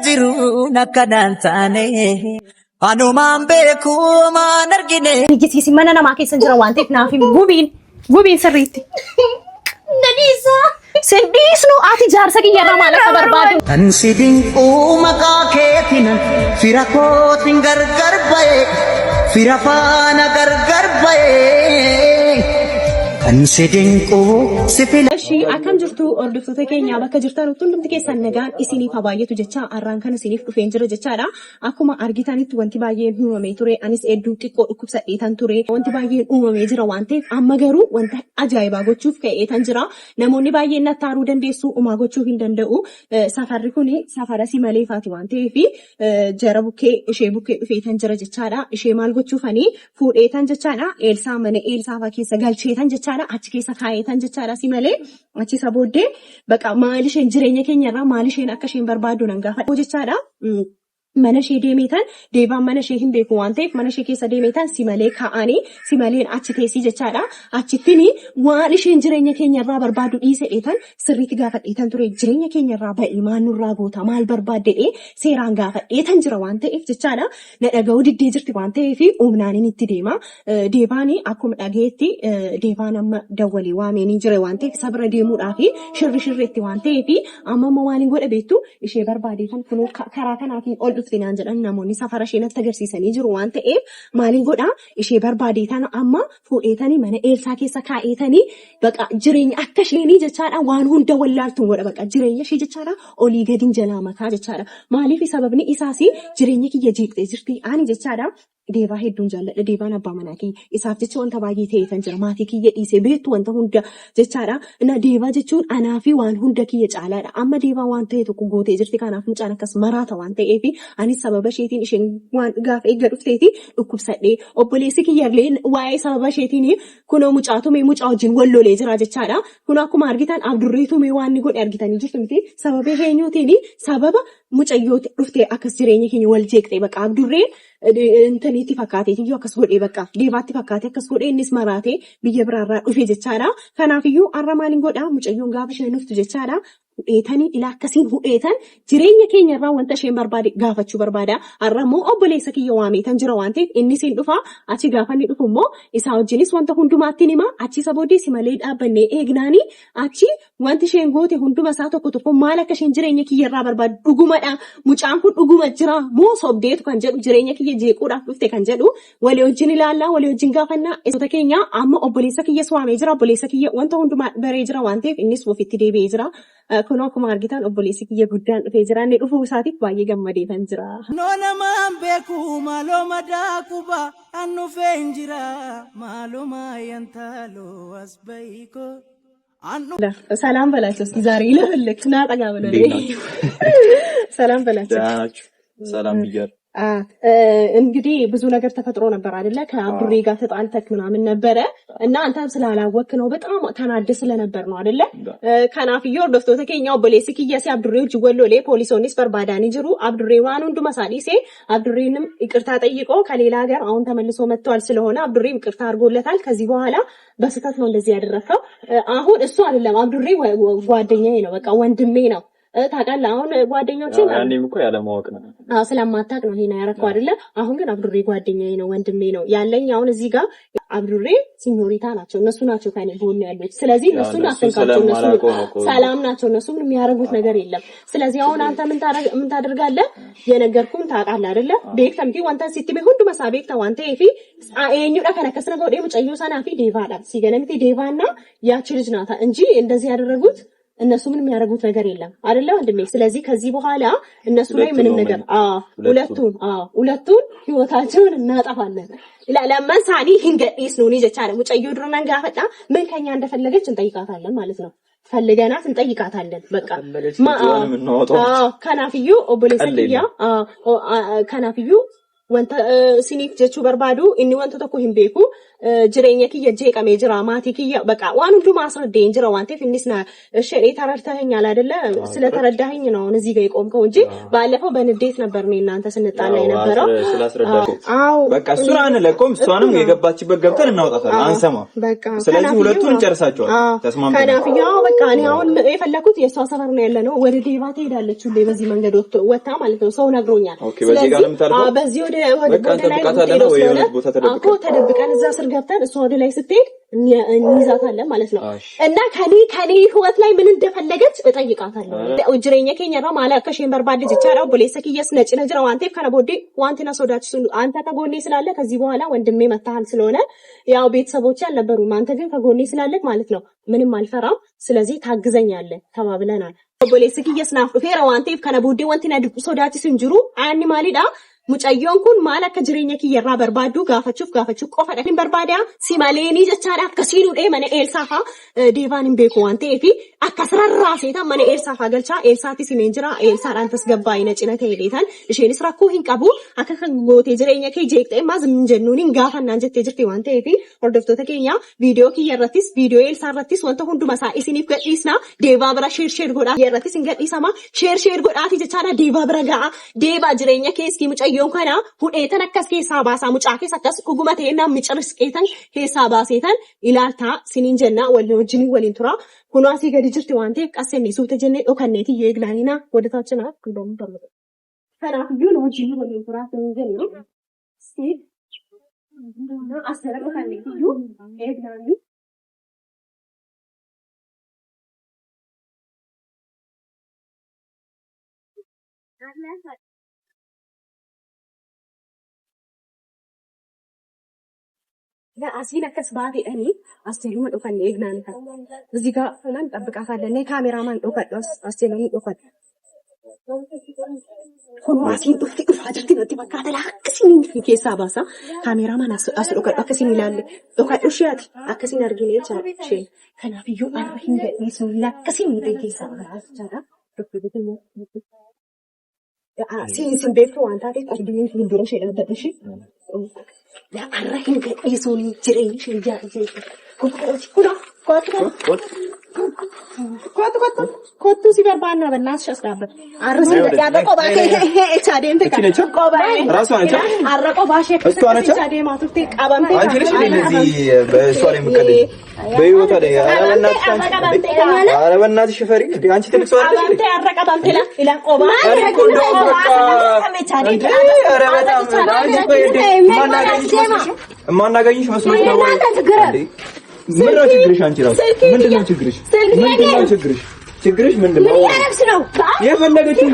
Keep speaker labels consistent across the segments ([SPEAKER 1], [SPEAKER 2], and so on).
[SPEAKER 1] Jiru nakkanantane anumaan beeku maan argine.
[SPEAKER 2] Nijjisiisi mana namaa keessa jira waan ta'eef naaf himi gubiin sirriitti. Nadiisa. Sendisnu ati jaarsa kiyyarraa maal akka barbaadu.
[SPEAKER 1] Kan si dinquu maqaa keetinan fira kootiin gargar ba'e fira faana gargar ba'e. Kan si dinquu si fila.
[SPEAKER 2] Akkam jirtu hordoftoota keenya bakka jirtan hundumti keessan nagaan isiniif haa baay'atu jecha arraan kan isiniif dhufeen jira jechaadha. Akkuma argitanitti wanti baay'een uumamee ture anis hedduu xiqqoo dhukkubsadheetan ture wanti baay'een uumamee jira waan ta'eef amma garuu wanta ajaa'ibaa gochuuf ka'eetan jira. Namoonni baay'een nattaaruu dandeessu uumaa gochuu hin danda'u. Safarri kun safara si malee faati waan ta'eef jara bukkee ishee bukkee dhufeetan jira jechaadha. Ishee maal gochuufanii fuudheetan jechaadha. Eelsaa mana eelsaa fa'aa keessa galcheetan jechaadha. Achi keessa kaa'eetan jechaadha si malee. Achi sabooddee baqa maal isheen jireenya keenyarraa maal isheen akka isheen barbaadu nan gaafadha jechaadha. Mana ishee deemeetan deebaan mana ishee hin beeku waan ta'eef mana ishee keessa deemeetan si malee kaa'anii si maleen achi teessii jechaadha. Achittini waan isheen jireenya keenyarraa barbaadu dhiisedheetan sirriitti gaafadheetan ture jireenya keenyarraa ba'ii maal nurraa goota maal barbaadde seeraan gaafadheetan jira waan ta'eef jechaadha. Na dhaga'uu diddee jirti waan ta'eef humnaaniin itti deema. Deebaanii akkuma dhageetti deebaan amma dawwalee waameenii jira waan ta'eef sabira deemuudhaaf shirriitti waan ta'eef amma maaliin godha beektu ishee barbaadeetan kunoo karaa kanaatiin ol dhuftinaan jedhan namoonni safara isheen natti agarsiisanii jiru waan ta'eef maaliin godha ishee barbaadeetan amma fuudheetanii mana eelsaa keessa kaa'eetanii baqa jireenya akka isheenii jechaadha waan hunda wallaaltuun godha baqa jireenya ishee jechaadha olii gadiin jalaa makaa jechaadha. Maaliif sababni isaas jireenya kiyya jeeqxee jirti ani jechaadha. Deebaa hedduun jaalladha. Deebaan abbaa manaa kiyya isaaf jecha wanta baay'ee ta'eetan jira. Maatii kiyya dhiisee beektu wanta hunda jechaadha. Deebaa jechuun anaa fi waan hunda kiyya caalaadha. Amma deebaa waan ta'e tokko gootee jirti kanaaf mucaan akkas maraata waan ta'eef anis sababa isheetiin isheen waan gaafa eegga dhufteeti dhukkubsadhee obboleessi kiyyallee waa'ee sababa isheetiin kunoo mucaatumee mucaa wajjin wallolee jira jechaadha. Kun akkuma argitan abdurreetumee waan ni godhe argitanii jirtu miti sababa eenyuutiin sababa mucayyooti dhuftee akkas jireenya keenya wal jeeqxee baqa abdurreen intanitti fakkaatee iyyuu akkas godhee bakka deebaatti fakkaatee akkas godhee innis maraatee biyya biraarraa dhufe jechaadha. Kanaafiyyuu har'a maaliin godhaa mucayyoon gaafa isheen dhuftu jechaadha. Hudheetanii ilaa akkasiin hudheetan jireenya keenyarraa wanta isheen barbaade gaafachuu barbaada. Har'a immoo obboleessa kiyya waameetan jira waan ta'eef innis hin dhufa achi gaafa inni dhufu immoo isaa wajjinis wanta hundumaatti hima achi isa booddee si malee dhaabbannee eegnaanii achi wanti isheen goote hunduma isaa tokko maal akka isheen jireenya kiyyarraa barbaadu dhugumadha. Mucaan kun dhuguma jira moo sobdeetu kan jedhu jireenya kiyya jeequudhaaf dhufte kan jedhu walii wajjin ilaallaa walii wajjin gaafannaa eessota keenya amma obboleessa kiyya waamee jira obboleessa kiyya wanta hundumaa baree jira waan ta'eef innis ofitti deebi'ee jira. Kunoo akkuma argitan obboleessi kiyya guddaan dhufee jira inni dhufuu isaatiif baay'ee gammadeetan jira.
[SPEAKER 1] Noo namaan beeku maaloo madaa quba annu feen jira maaloo maayantaaloo as bahiiko.
[SPEAKER 2] ሰላም በላቸው እስኪ ዛሬ ይለፈልክ ና ጠጋ ብለው ሰላም በላቸው
[SPEAKER 3] ሰላም ይያር
[SPEAKER 2] እንግዲህ ብዙ ነገር ተፈጥሮ ነበር አይደለ ከአብዱሬ ጋር ተጣልተክ ምናምን ነበረ እና አንተም ስላላወክ ነው በጣም ተናደ ስለነበር ነው አይደለ ከናፍዮ ዶክተር ተከኛው በሌሲክ ይያሲ አብዱሬው ጅወሎሌ ፖሊሶኒስ በርባዳኒ ጅሩ አብዱሬ ዋኑ እንዱ መሳዲሴ አብዱሬንም ይቅርታ ጠይቆ ከሌላ ሀገር አሁን ተመልሶ መጥቷል ስለሆነ አብዱሬም ይቅርታ አድርጎለታል ከዚህ በኋላ በስህተት ነው እንደዚህ ያደረከው አሁን እሱ አይደለም አብዱሬ ጓደኛዬ ነው በቃ ወንድሜ ነው ታውቃለህ አሁን ጓደኞችን
[SPEAKER 3] እኔም እኮ ያለ ማወቅ ነው
[SPEAKER 2] ስለማታውቅ ነው ይሄን ያረከው አይደለ አሁን ግን አብዱሬ ጓደኛዬ ነው ወንድሜ ነው ያለኝ አሁን እዚህ ጋር አብዱሬ ሲኞሪታ ናቸው እነሱ ናቸው ከኔ ጎን ያሉት ስለዚህ እነሱን አትንካቸው እነሱ ሰላም ናቸው እነሱ ምንም የሚያረጉት ነገር የለም ስለዚህ አሁን አንተ ምን ታደርጋለህ የነገርኩን ታውቃለህ አይደለ ቤክተምቲ ወንታ ሲቲሜ ሁሉ መሳቤክ ተዋንተ ይፊ አየኙዳ ከነከስነ ጎዴ ሙጨዩ ሰናፊ ዴቫዳ ሲገነምቲ ዴቫና ያቺ ልጅ ናታ እንጂ እንደዚህ ያደረጉት እነሱ ምንም ያደረጉት ነገር የለም አይደለ ወንድሜ ስለዚህ ከዚህ በኋላ እነሱ ላይ ምንም ነገር ሁለቱን ህይወታቸውን እናጠፋለን ለማን ሳኒ ህንገዲስ ነው ይዘቻለ ሙጨዩ ድረናን ጋፈጣ ምን ከኛ እንደፈለገች እንጠይቃታለን ማለት ነው ፈልገናት እንጠይቃታለን በቃ ከናፍዩ ኦቦሌሰኪያ ከናፍዩ wanta siniif jechuu barbaadu inni wanta tokko hin beeku jireenya kiyya jeeqamee jira maatii kiyya በቃ ዋን ሁሉ ማስረዳኝ jira waan ta'eef innis na shedee tarartaኛል አይደለ ስለ ተረዳኸኝ ነው እዚህ ጋር የቆምከው እንጂ ባለፈው በንዴት ነበር ነው እናንተ ስንጣላ የነበረው አዎ
[SPEAKER 3] በቃ እሱን አንለቆም እሷንም የገባችበት ገብተን እናውጣታለን አንሰማ
[SPEAKER 2] በቃ
[SPEAKER 3] ስለዚህ ሁለቱን ጨርሳቸዋል ተስማምተን
[SPEAKER 2] ከናፍያው በቃ እኔ አሁን የፈለኩት የሷ ሰፈር ነው ያለነው ወደ ዴባ ትሄዳለች ሁሌ በዚህ መንገድ ወጣ ማለት ነው ሰው ነግሮኛል
[SPEAKER 3] ስለዚህ ጋር ለምታልፈው
[SPEAKER 2] በዚህ ወደ ላይ ተደብቀን እዛ ስር ገብተን እሷ ወደ ላይ ስትሄድ እንይዛታለን ማለት ነው እና ከኔ ህይወት ላይ ምን እንደፈለገች እጠይቃታለሁ ጅሬኛ ከኛራ ማላከሽን በርባድ ጅቻራው ቦሌሰኪየስ ነጭ ነጅራ ዋንቴፍ ከነቦዲ ዋንቲና ሶዳች አንተ ተጎኔ ስላለ ከዚህ በኋላ ወንድሜ መታሃል ስለሆነ ያው ቤተሰቦች ያልነበሩም አንተ ግን ከጎኔ ስላለክ ማለት ነው ምንም አልፈራም ስለዚህ ታግዘኛለህ ተባብለናል ቦሌሰኪየስ ናፍ ፌራ ዋንቴፍ ከነቦዲ ዋንቲና ድቁ ሶዳች ስንጅሩ አኒ ማሊዳ mucayyoon kun maal akka jireenya kiyyarraa barbaadu gaafachuuf qofadha hin barbaada simaleenii jechaadha akkasiin udhee mana Elsaafa deevaan hin beeku waan ta'eef akkas rarraaseetan mana Elsaafa galchaa Elsaatti simeen jira Elsaadhaan tasgabbaa'ina cina ta'e deetan isheenis rakkoo hin qabu akka kan gootee jireenya kee jeeqxee maas min jennuun hin gaafannaan jettee jirti waan ta'eef hordoftoota keenya viidiyoo kiyyarrattis viidiyoo Elsaarrattis wanta hunduma isaa isiniif gadhiisna deevaa bira sheer godhaa yerrattis hin gadhiisama sheer godhaati jechaadha deevaa bira ga'a deevaa jireenya keessi mucayyoon kana hudheetan akkas keessaa baasaa mucaa keessa akkas dhuguma ta'e namni cirrisqeetan keessaa baaseetan ilaaltaa siniin jenna wajjin waliin tura kunaasii gadi jirti waan ta'eef qassennii suute jennee dhokanneeti yeeglaanina wadataachina kundoom barbaada kanaaf iyyuu wajjin waliin tura siniin jenna si asirra dhokanneeti iyyuu yeeglaanii لا أسينا كسباتي أني أستلم الأخوان إجنان كان زيكا فلان تبقى فلان كاميرا من أخوان أستلم الأخوان كونوا أسين تفتي أفاجرتي نتي بكرة لا كسيني في كيسا باسا كاميرا من أسل أخوان أكسيني لال أخوان أشياء أكسيني أرجيني أشياء شيء كان في يوم أربعين بيسون لا كسيني في كيسا باسا سين بيكو أنت تعرف أرجيني في الدور شيء هذا الشيء لا أرحين كيسوني جرين شيء جاء كوتو سيبر بانا بالناس شسراب أرسل يا ركوب أكيد إتشادين تك ركوب ركوب أشياء إتشادين ما تفتي أبان تك
[SPEAKER 3] أنت ليش اللي بسؤال مكلم بيوتا ده أنا بنات شفري أنت تلك سؤال
[SPEAKER 2] أبان تك ركوب أبان تلا إلى قوبا
[SPEAKER 3] ما ناقيش مسؤول ምን ነው ችግርሽ? አንቺ ራሱ ምንድነው ችግርሽ? ችግርሽ ምንድነው? የፈለገችውን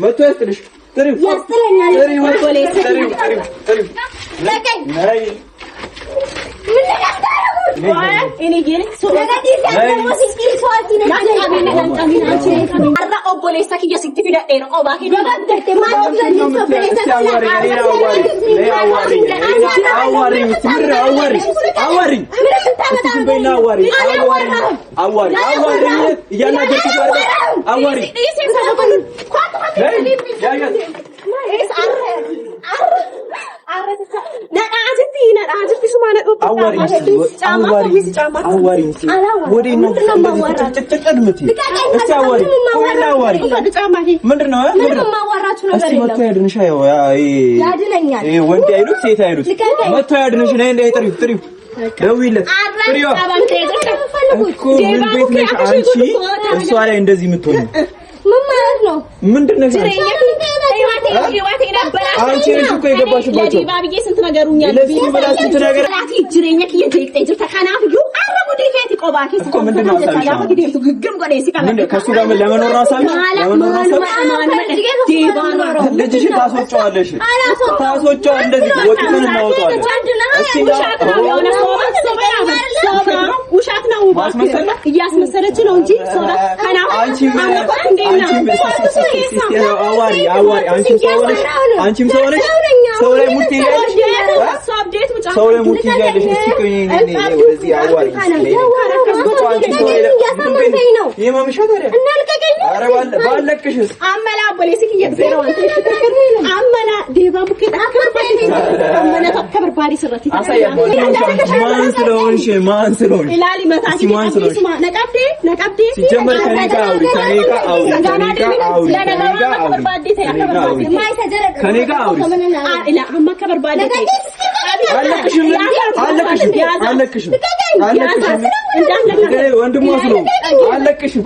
[SPEAKER 3] መቶ ያስጥልሽ ጥሪው ያስጥለኛል። ጥሪው ነይ እኔ ግን ምንድነው አንቺ ነሽ እኮ የገባሽባቸው ባብዬ ስንት ነገሩኛል ለዚህ ብላ ስንት ነገር ጅሬኛ ከየቴክ ጤጅ ተካናፍዩ አረጉዲ ፌት ቆባኪ እኮ ምንድነው ታላቁ ዲርቱ ግግም ቆዴ ሲቀመ ከሱ ጋር ለመኖር ራሳችሁ ልጅሽ ታስወጫዋለሽ እንደዚህ ወጥተን እናወጣለን ውሻት ነው እያስመሰለች ነው እንጂ ሶራ ካናፍ አንቺም ሰው ነሽ ሰው ላይ ሙት ይያለሽ ሰው ላይ ሙት ይያለሽ እስኪ ወደዚህ አዋሪ የማምሻ ታዲያ እናልቀቀኝ
[SPEAKER 4] ኧረ ባለቅሽስ
[SPEAKER 3] አመላ ቦሌሲክ እየዘረው አንተ አመና ዴቫ ቡኬት አመና ተከበር ባዲ ስራት
[SPEAKER 4] አሳያለሁ ማን ስለሆንሽ
[SPEAKER 3] ኢላሊ መታቂ ነቀብዴ
[SPEAKER 4] ሲጀመር ከኔ ጋር አውሪ ኢላ
[SPEAKER 3] አማ ከበር ባዲ
[SPEAKER 4] አለቅሽም ወንድሟ ስለሆንኩ አለቅሽም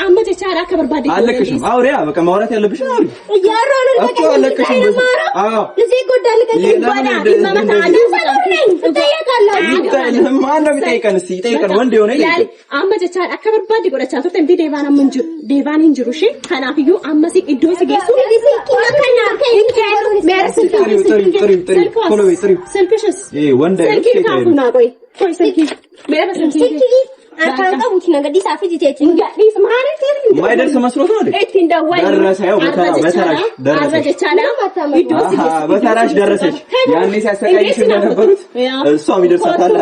[SPEAKER 3] አመጨቻራ ከበር ባዲ
[SPEAKER 4] አለቅሽም አውሪያ በቃ ማውራት ያለብሽ አውሪ እኮ አለቅሽም አዎ ለዚህ ጎዳል ማን ነው የሚጠይቀን እስኪ ይጠይቀን ወንድ የሆነ ይጠይቀን
[SPEAKER 3] አመጨቻራ ከበር ባዲ ጎዳቻ ተርተ እንዴ ዴቫን እንጅሩ እሺ ከናፍዩ አመሲ ኢዶስ ጌሱ ስልክሽስ
[SPEAKER 4] ወንድ
[SPEAKER 3] አካንቀቡት ነገር ዲሳፊ ዲቴች እንግዲህ ማለት
[SPEAKER 4] ማይደርስ መስሎት ነው ደረሰ ያው በተራሽ ደረሰች ያኔ ሲያሰቃይሽ እንደነበሩት እሷም ይደርሳታል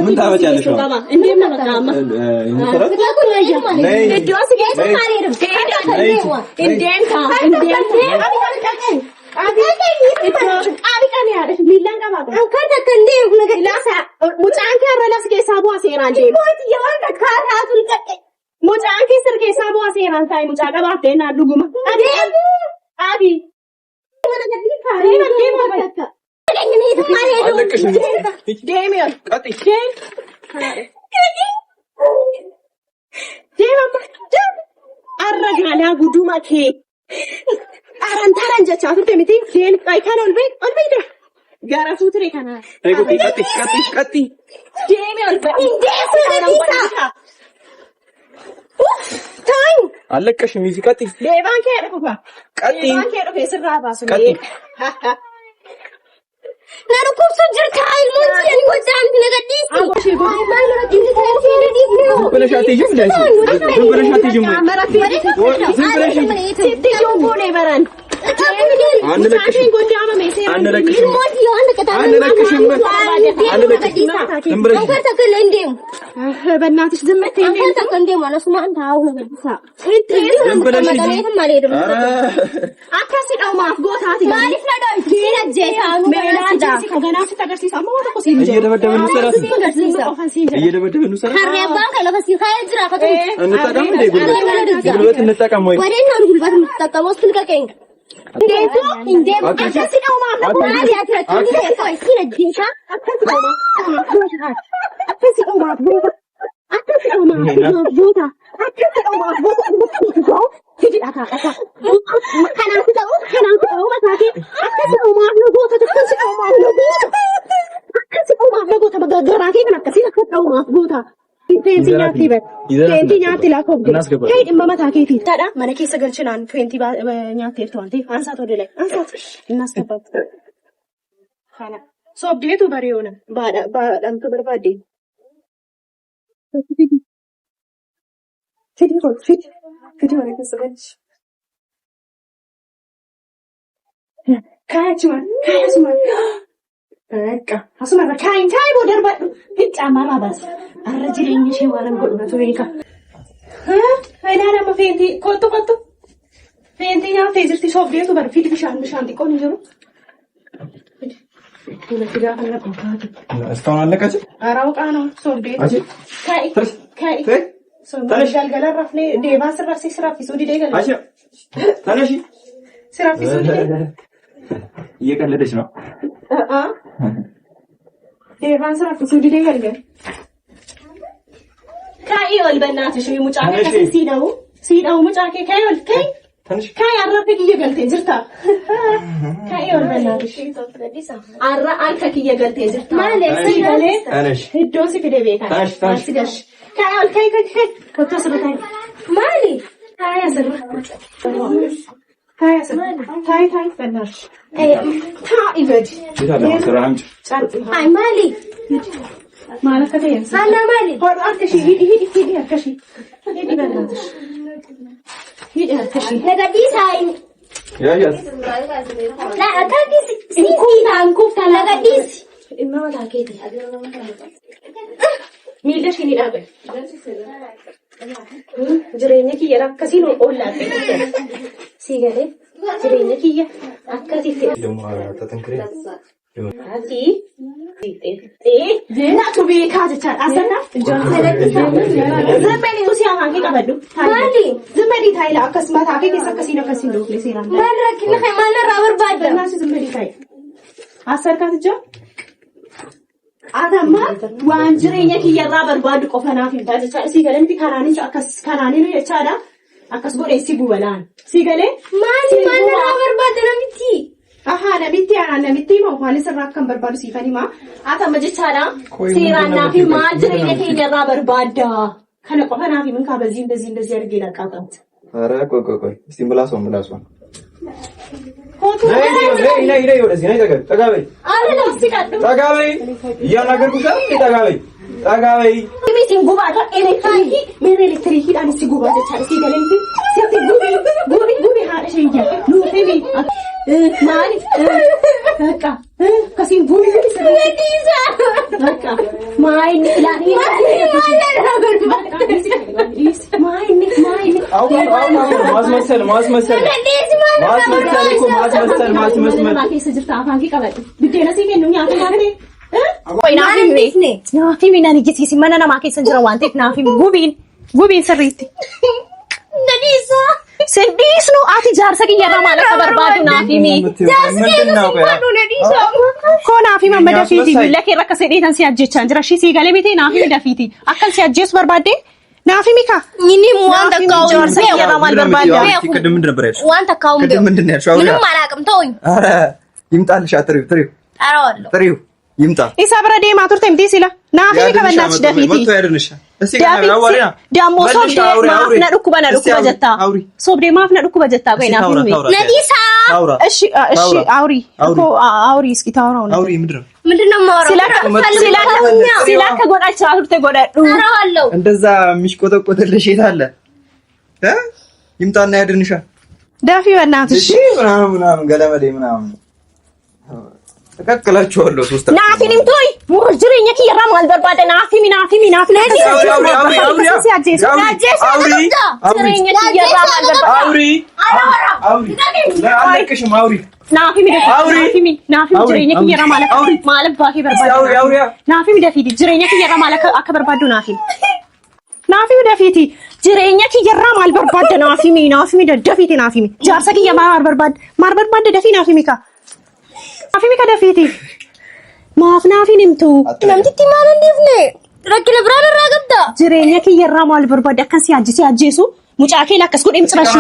[SPEAKER 4] ምን ታመጫለሽ ነው
[SPEAKER 3] እንዴ ማለቃማ አራንታራን ጀቻቱ ደምቲ ዴን ካይካን ኦልቤ ጋራቱ ትሬ ካና
[SPEAKER 4] ቀጥ
[SPEAKER 3] ዴሜ ኦልቤ እንዴት ነው ታይም
[SPEAKER 4] አለቀሽም ይዚ ቀጥ
[SPEAKER 3] ዴቫን ከደኩባ ዴቫን ከደኩ የስራ ባሱ ናሩኩ ሱጅርካይ ሞት የንጎዳን ነገዲስ አቆሽ
[SPEAKER 4] ብለሻት ይጅም ዳይስ ብለሻት ይጅም
[SPEAKER 3] በእናትሽ ዝም እንዴ ማለት ነው አንተ አው ነገዲሳ አካሲዳው ማፍ ጎታት ማለት ነው ዲነጀታኑ መላዳ ከገናፍ ተገርሲሳ ሞቶ ኮሲን
[SPEAKER 4] እየደበደበን ሰራት እየደበደበን ሰራት
[SPEAKER 3] ካሪያባ ከለፈሲ ካይዝራ ከቱ
[SPEAKER 4] እንጠቀም እንዴ ጉልበት እንጠቀም ወይ
[SPEAKER 3] ወዴና ጉልበት እንጠቀመው ስልከቀኝ እንዴት እንዴት አካሲዳው ማፍ ማለት ያትረቱ ይሄ ሲነጂታ አካሲዳው ማፍ ሶብዴቱ በሬውነ ባዳምቱ በርባዴ ፊት ወደ ከሰበች ካችማን በቃ አስመራ ካይንታይ ወደርባ ይጫማራ ባስ አረጅለኝ ሸዋለም ጎድመቱ ወይካ አይላላ መፌንቲ ኮቶ ፌንቲኛ ፌዝርቲ ሶብዴቱ በር ፊት ቢሻን ዲቆን ይሩ
[SPEAKER 4] እስካሁን አለቀች
[SPEAKER 3] አራውቃ ነው ሶብዴቱ ካይ
[SPEAKER 4] ተነሽ
[SPEAKER 3] ጋልጋላ ረፍኔ ዴቫ ስራሲ ስራፊ ሱዲ ደገለ
[SPEAKER 4] አሽ ተነሽ
[SPEAKER 3] ስራፊ ሱዲ
[SPEAKER 4] እየቀለደች ነው
[SPEAKER 3] ዴቫ ስራፊ ሱዲ ደገለ ካይል በእናትሽ ሙጫቄ ሲዳው ሙጫቄ ካይል
[SPEAKER 4] ተነሽ
[SPEAKER 3] ካይ አረፈክ እየገልቴ ዝርታ ካይል በእናትሽ አራ አልከክ እየገልቴ ዝርታ ማለት ሲዳለ
[SPEAKER 4] ተነሽ
[SPEAKER 3] ሂዶሲ ፍደቤታ ታስገሽ ካይል ካይ ኮቶ ሰበታይ ማሊ ታያሰር ታይ በእናትሽ ታይበድ
[SPEAKER 4] ሰራምጭ
[SPEAKER 3] አይ ማሊ ማለት ከደም ሳላ ማሊ ሆድ አርከሽ ሂድ አርከሽ ሂድ በእናትሽ ሂድ አርከሽ ለጋዲሳይ
[SPEAKER 4] ያያስ
[SPEAKER 3] ላ አካዲስ ሲታንኩ ለጋዲስ ኢማማ ታኬቲ ሚልደሽ ሂድ አበል
[SPEAKER 2] jireenya kiyya rakkasiin ollaatee si galee jireenya kiyya akkasitti ati na tu beekaa jechaadha asana zamani usi afaan kee qabadhu maali zamani taayila akkasuma taakee keessa akkasiin akkasiin doofle seeraan maal rakkina kee maal irraa barbaadda naasi zamani taayila asarkaat jaa adamma waan jireenya kiyya irraa barbaadu qofa naaf hin taane jechaadha si galee miti kanaanis akkas kanaanii jechaadha akkas godhee si gubalaan si galee maali maal irraa barbaadda namitti aha namitti maalis irraa akkan barbaadu siifanii maa atama jechaadha seeraan naaf maal jireenya keenya irraa barbaadda kana qofa naaf min kaa በዚህ አድርጌ ላቃጣት
[SPEAKER 4] ኧረ ቆይ እስቲ ምላሷን ነይ ወደዚህ ነይ ጠጋ በይ ጠጋ በይ እያናገርኩሽ ጠጋ በይ
[SPEAKER 2] ሚቲንግ ጉባታ ኤሌክትሪክ ዳን ሲጉባ ተቻለ ሲገለንቲ ሲቲ ጉቢ ሃደሽኛ ሉቴቢ ማሊ በቃ ከሲን ጉቢ ስለዲዛ በቃ ማይን ላኒ
[SPEAKER 4] ማስመሰል
[SPEAKER 2] ማኬስ ጅርታ አፋንኪ ቀበጥ ብዴና ሲገኙ ያከማከ ቆይ ናፊ ሚና ንግቲ ሲመና ማኬስ እንጀራ ዋንቴት ናፊ ጉቢን ስሪቲ ነዲሳ ሰዲስ ነው አቲ ጃርሰ ከየራ ማለት ተበርባዱ ናፊ ሚ ኮናፊ መመደፊቲ ለከ ረከሰ ዴታን ሲያጀቻ እንጀራ ሺ ሲገለቤቴ ናፊ ደፊቲ አከን ሲያጀስ በርባዴ ናፊ ሚካ ኒኒ ሙዋን ተካው ጃርሰ ከየራ ማለት በርባዳ
[SPEAKER 4] ቅድም ምንድን ነበር ያልሽው
[SPEAKER 3] ዋን ተካው
[SPEAKER 4] ምንድን ነው ያልሽው
[SPEAKER 3] ምንም አላውቅም ተውኝ
[SPEAKER 4] ኧረ ይምጣልሽ ጥሪው ይምጣ
[SPEAKER 2] ኢሳብራ ዴማ ቱርተ ምቲ ሲላ ናፊ ከበናች ደፊቲ
[SPEAKER 4] መጥቶ ያድንሽ እስቲ
[SPEAKER 2] ዳሞ ሶብዴ ማፍና ዱኩባ ጀታ ሶብዴ ማፍና ዱኩባ ጀታ ቆይ ናፊ ነዲሳ እሺ አውሪ እስኪ ታውራው ነው
[SPEAKER 4] አውሪ
[SPEAKER 3] ምንድነው ማውራው ሲላ
[SPEAKER 2] ከጎናቸው አቱርተ ጎዳዱ
[SPEAKER 3] አራዋለው
[SPEAKER 4] እንደዛ የሚሽቆጠቆጥልሽ የት አለ ይምጣና ያድንሻ
[SPEAKER 2] ዳፊ በእናትሽ
[SPEAKER 4] ምናምን ገለመዴ ምናምን ተከክላችኋለሁ ሶስት
[SPEAKER 2] ናፊንም ቶይ ሙርጅሪኛ ከየራ ማለት በርባደ ናፊ ነዲ ናፊ ደፊቲ ጅሬኛ ከየራ ማለት በርባደ ናፊ ደፊቲ ናፊ ጃርሰ ከየራ ማለት በርባደ ደፊ ናፊ ሚካ ናፊ ከደፊቲ ማፍናፊ ንምቱ
[SPEAKER 3] namtitti maal ndifne rakkina biraan irraa qabda
[SPEAKER 2] jireenya kiyyarraa maal barbaadde akkan si ajjeesu mucaa kee lakkas godhee micirashi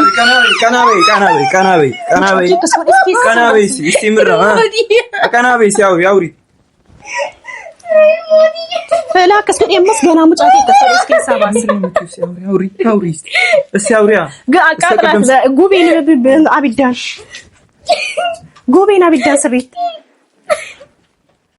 [SPEAKER 4] kanaabe istimira kanaabe yauri
[SPEAKER 2] lakkas godhee ammas ganaa mucaa kee kasaree keessaa baasee
[SPEAKER 4] yauri yauriya
[SPEAKER 2] qaaqaat gubiin abiddaan sirriitti